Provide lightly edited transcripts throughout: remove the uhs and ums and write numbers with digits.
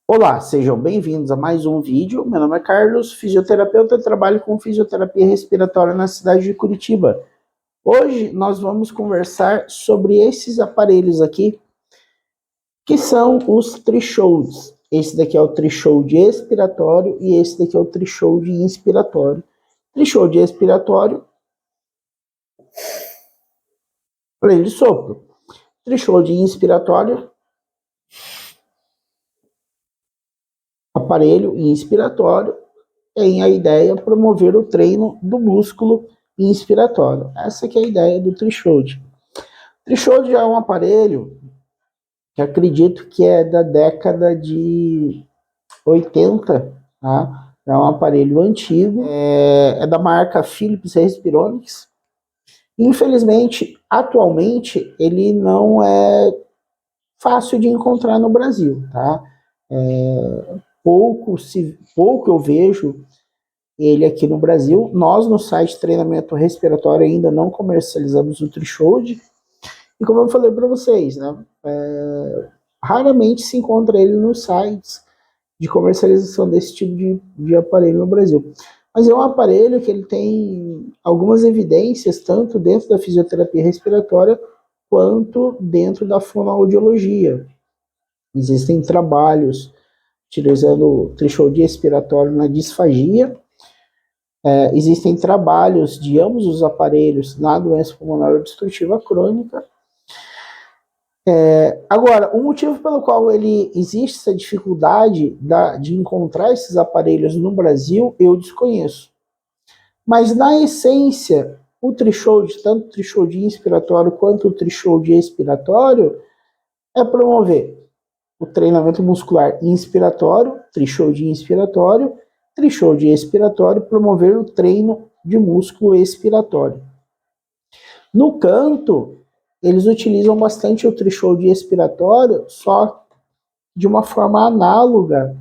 Olá, sejam bem-vindos a mais um vídeo. Meu nome é Carlos, fisioterapeuta, e trabalho com fisioterapia respiratória na cidade de Curitiba. Hoje nós vamos conversar sobre esses aparelhos aqui, que são os trichodes. Esse daqui é o trichode expiratório e esse daqui é o trichode inspiratório. Trichode expiratório, aparelho de sopro. Trichode inspiratório, aparelho inspiratório, tem a ideia de promover o treino do músculo inspiratório. Essa que é a ideia do trichode. Trichode é um aparelho que acredito que é da década de 80, tá? É um aparelho antigo, é da marca Philips Respironics. Infelizmente, atualmente, ele não é fácil de encontrar no Brasil, tá? Pouco eu vejo ele aqui no Brasil. Nós, no site de treinamento respiratório, ainda não comercializamos o trichode. E como eu falei para vocês, né, raramente se encontra ele nos sites de comercialização desse tipo de aparelho no Brasil. Mas é um aparelho que ele tem algumas evidências, tanto dentro da fisioterapia respiratória, quanto dentro da fonoaudiologia. Existem trabalhos utilizando o trichode expiratório na disfagia. Existem trabalhos de ambos os aparelhos na doença pulmonar obstrutiva crônica. Agora, o motivo pelo qual existe essa dificuldade de encontrar esses aparelhos no Brasil, eu desconheço. Mas, na essência, o trichode, tanto o trichode inspiratório quanto o trichode expiratório, é promover o treinamento muscular inspiratório, trichode inspiratório, trichode expiratório, promover o treino de músculo expiratório. No canto, eles utilizam bastante o trichode expiratório, só de uma forma análoga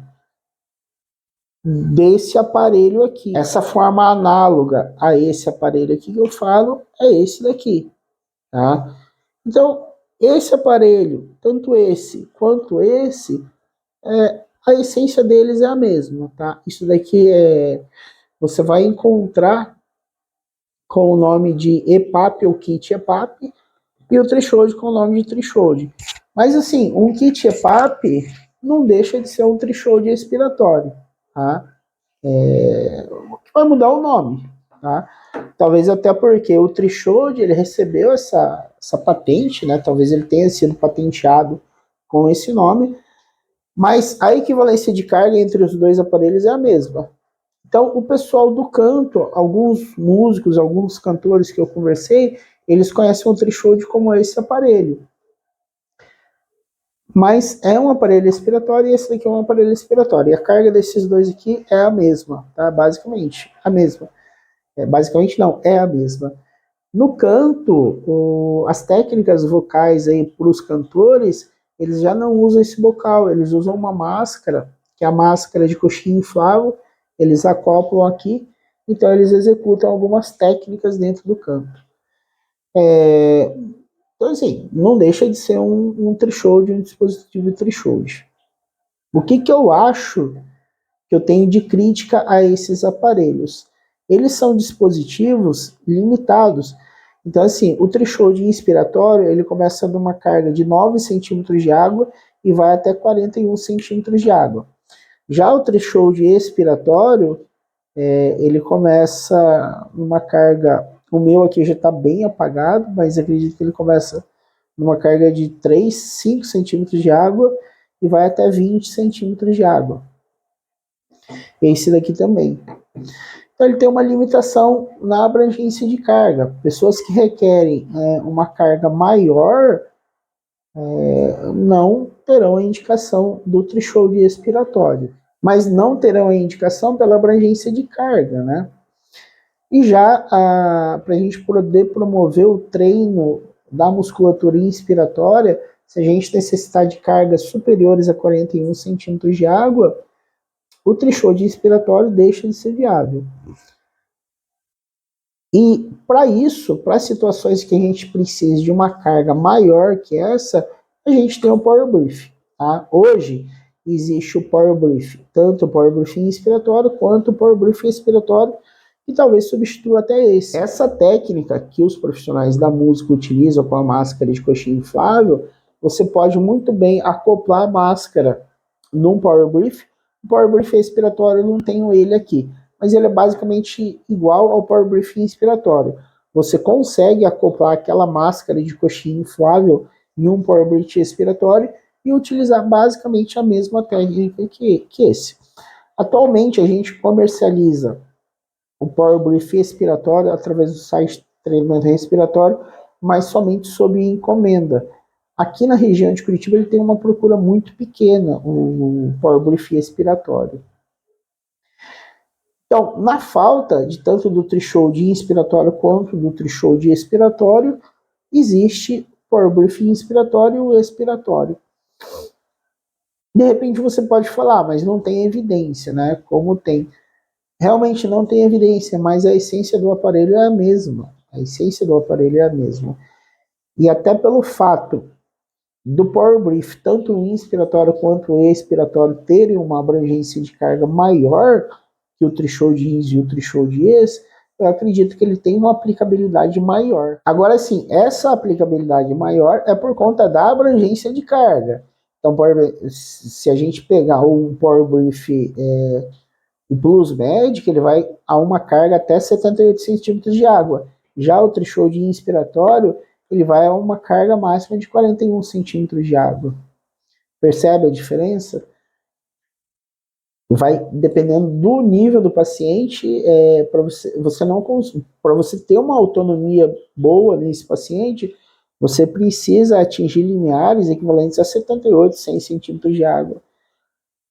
desse aparelho aqui. Essa forma análoga a esse aparelho aqui que eu falo é esse daqui, tá? Então, esse aparelho, tanto esse quanto esse, a essência deles é a mesma, tá? Isso daqui você vai encontrar com o nome de EPAP ou kit EPAP e o trichode com o nome de trichode. Mas assim, um kit EPAP não deixa de ser um trichode expiratório, tá? Vai mudar o nome, tá? Talvez até porque o trichode ele recebeu essa patente, né? Talvez ele tenha sido patenteado com esse nome, mas a equivalência de carga entre os dois aparelhos é a mesma. Então, o pessoal do canto, alguns músicos, alguns cantores que eu conversei, eles conhecem o trichode como esse aparelho. Mas é um aparelho expiratório e esse daqui é um aparelho expiratório. E a carga desses dois aqui é a mesma, tá? Basicamente, a mesma. Basicamente não, é a mesma. No canto, as técnicas vocais aí para os cantores, eles já não usam esse bocal, eles usam uma máscara, que é a máscara de coxinha inflável, eles acoplam aqui, então eles executam algumas técnicas dentro do canto. Então, assim, não deixa de ser um trichode, um dispositivo trichode. O que eu acho que eu tenho de crítica a esses aparelhos? Eles são dispositivos limitados. Então, assim, o trichode inspiratório, ele começa numa carga de 9 centímetros de água e vai até 41 centímetros de água. Já o trichode expiratório, ele começa numa carga, o meu aqui já está bem apagado, mas acredito que ele começa numa carga de 3, 5 centímetros de água e vai até 20 centímetros de água. Esse daqui também. Então ele tem uma limitação na abrangência de carga. Pessoas que requerem uma carga maior não terão a indicação do trichode expiratório, mas não terão a indicação pela abrangência de carga, né? E já para a gente poder promover o treino da musculatura inspiratória, se a gente necessitar de cargas superiores a 41 centímetros de água, o trichode inspiratório deixa de ser viável. E para isso, para situações que a gente precise de uma carga maior que essa, a gente tem o Power Brief. Tá? Hoje existe o Power Brief, tanto o Power Brief inspiratório quanto o Power Brief expiratório, e talvez substitua até esse. Essa técnica que os profissionais da música utilizam com a máscara de coxinha inflável, você pode muito bem acoplar a máscara num Power Brief. O Power Brief expiratório eu não tenho ele aqui, mas ele é basicamente igual ao Power Brief inspiratório. Você consegue acoplar aquela máscara de coxinha inflável em um Power Brief expiratório e utilizar basicamente a mesma técnica que esse. Atualmente a gente comercializa o Power Brief expiratório através do site de treinamento respiratório, mas somente sob encomenda. Aqui na região de Curitiba ele tem uma procura muito pequena, o Power Brief expiratório. Então, na falta de tanto do Trishow de inspiratório quanto do Trishow de expiratório, existe o Power Brief inspiratório e o expiratório. De repente você pode falar, mas não tem evidência, né? Como tem. Realmente não tem evidência, mas a essência do aparelho é a mesma. A essência do aparelho é a mesma. E até pelo fato do Power Brief, tanto o inspiratório quanto o expiratório, terem uma abrangência de carga maior que o Trishow de ins e o Trishow de ex, eu acredito que ele tem uma aplicabilidade maior. Agora sim, essa aplicabilidade maior é por conta da abrangência de carga. Então, se a gente pegar o Power Brief o Plus Medic, ele vai a uma carga até 78 centímetros de água. Já o Trishow de inspiratório, ele vai a uma carga máxima de 41 centímetros de água. Percebe a diferença? Vai dependendo do nível do paciente, para você ter uma autonomia boa nesse paciente, você precisa atingir limiares equivalentes a 78, 100 centímetros de água.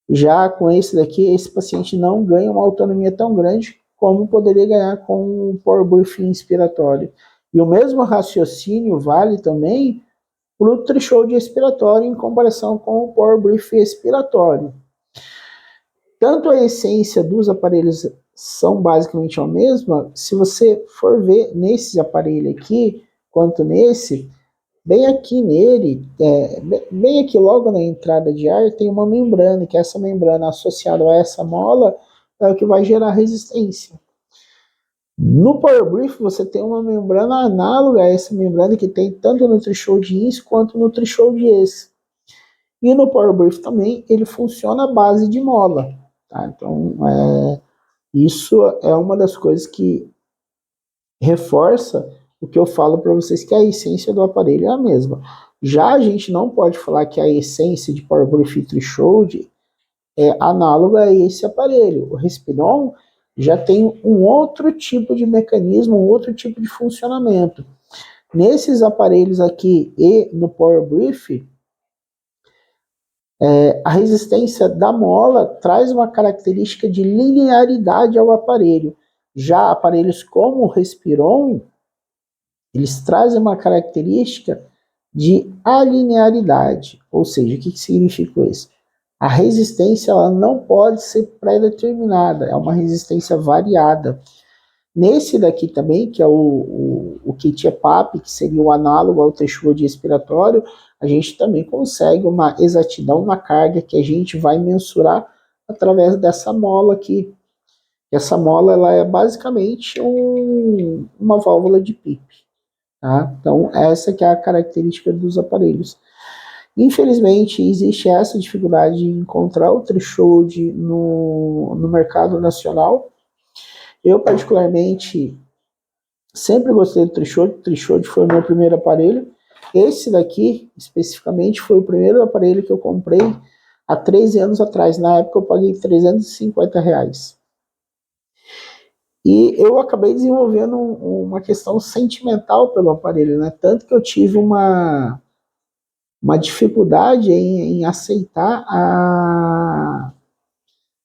Já com esse daqui, esse paciente não ganha uma autonomia tão grande como poderia ganhar com o Power Brief inspiratório. E o mesmo raciocínio vale também para o Trishow de expiratório em comparação com o Power Brief expiratório. Tanto a essência dos aparelhos são basicamente a mesma, se você for ver nesse aparelho aqui, quanto nesse, bem aqui nele, bem aqui logo na entrada de ar, tem uma membrana, que essa membrana associada a essa mola é o que vai gerar resistência. No Power Brief você tem uma membrana análoga a essa membrana que tem tanto no Trishow de ins quanto no Trishow de ex. E no Power Brief também ele funciona à base de mola. Tá? Então isso é uma das coisas que reforça o que eu falo para vocês, que a essência do aparelho é a mesma. Já a gente não pode falar que a essência de Power Brief e Trishow é análoga a esse aparelho. O Respiron já tem um outro tipo de mecanismo, um outro tipo de funcionamento. Nesses aparelhos aqui e no Power Brief, a resistência da mola traz uma característica de linearidade ao aparelho. Já aparelhos como o Respiron, eles trazem uma característica de alinearidade. Ou seja, o que significa isso? A resistência ela não pode ser pré-determinada, é uma resistência variada. Nesse daqui também, que é o kit EPAP, que seria o análogo ao Trishow de expiratório, a gente também consegue uma exatidão na carga que a gente vai mensurar através dessa mola aqui. Essa mola ela é basicamente uma válvula de PIP. Tá? Então, essa que é a característica dos aparelhos. Infelizmente, existe essa dificuldade de encontrar o Trishow no mercado nacional. Eu, particularmente, sempre gostei do Trishow. O Trishow foi o meu primeiro aparelho. Esse daqui, especificamente, foi o primeiro aparelho que eu comprei há 13 anos atrás. Na época, eu paguei R$350. E eu acabei desenvolvendo uma questão sentimental pelo aparelho, né? Tanto que eu tive uma dificuldade em aceitar a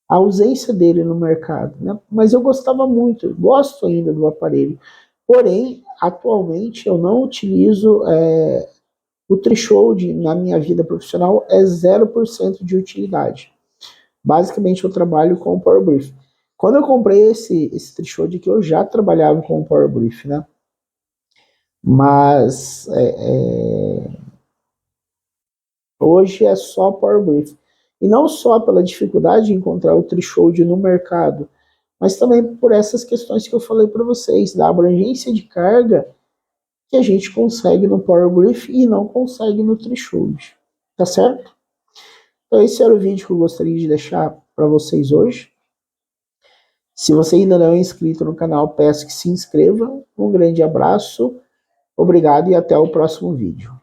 ausência dele no mercado, né? Mas eu gostava muito, gosto ainda do aparelho. Porém, atualmente eu não utilizo o Trishow na minha vida profissional, é 0% de utilidade. Basicamente eu trabalho com o Power Brief. Quando eu comprei esse Trishow que eu já trabalhava com o Power Brief, né? Mas hoje é só Power Brief. E não só pela dificuldade de encontrar o threshold no mercado, mas também por essas questões que eu falei para vocês, da abrangência de carga que a gente consegue no Power Brief e não consegue no threshold. Tá certo? Então esse era o vídeo que eu gostaria de deixar para vocês hoje. Se você ainda não é inscrito no canal, peço que se inscreva. Um grande abraço, obrigado e até o próximo vídeo.